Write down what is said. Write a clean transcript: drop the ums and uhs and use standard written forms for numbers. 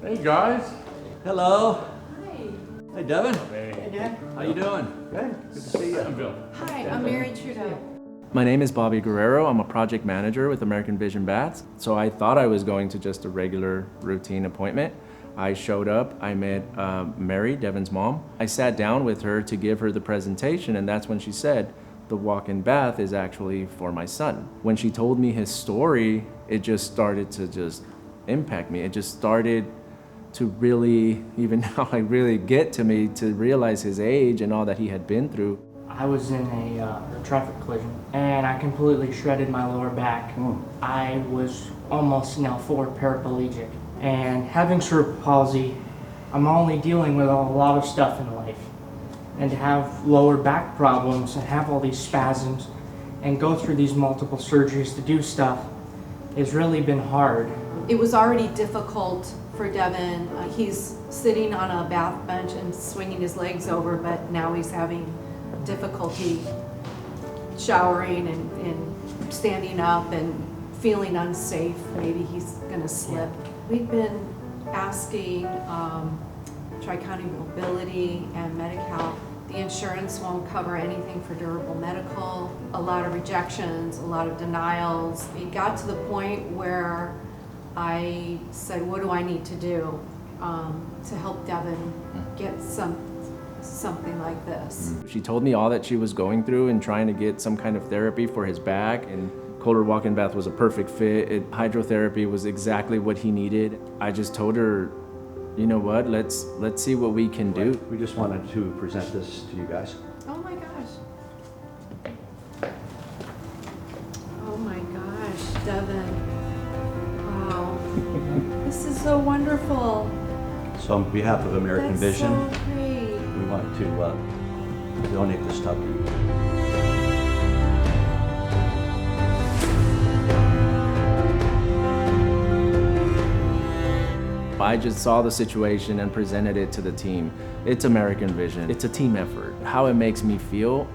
Hey guys. Hello. Hi. Hey Devin. Hey. Dad. How you doing? Good. Good to see you. I'm Bill. Hi, I'm Mary Trudeau. My name is Bobby Guerrero. I'm a project manager with American Vision Baths. So I thought I was going to just a regular routine appointment. I showed up, I met Mary, Devin's mom. I sat down with her to give her the presentation, and that's when she said, the walk-in bath is actually for my son. When she told me his story, it just started to just impact me. It just started to really, even now, really get to me to realize his age and all that he had been through. I was in a traffic collision and I completely shredded my lower back. I was almost now forward paraplegic. And having cerebral palsy, I'm only dealing with a lot of stuff in life. And to have lower back problems and have all these spasms and go through these multiple surgeries to do stuff has really been hard. It was already difficult for Devin. He's sitting on a bath bench and swinging his legs over, but now he's having difficulty showering and standing up and feeling unsafe. Maybe he's gonna slip. We've been asking Tri-County Mobility and Medi-Cal. The insurance won't cover anything for durable medical. A lot of rejections, a lot of denials. It got to the point where I said, what do I need to do to help Devin get something like this? She told me all that she was going through and trying to get some kind of therapy for his back, and KOHLER Walk-In Bath was a perfect fit. Hydrotherapy was exactly what he needed. I just told her, you know what, let's see what we can do. We just wanted to present this to you guys. Oh my gosh. Oh my gosh, Devin. Wow. This is so wonderful. So on behalf of American That's Vision, so great. we want to donate this stuff to you. I just saw the situation and presented it to the team. It's American Vision. It's a team effort. How it makes me feel,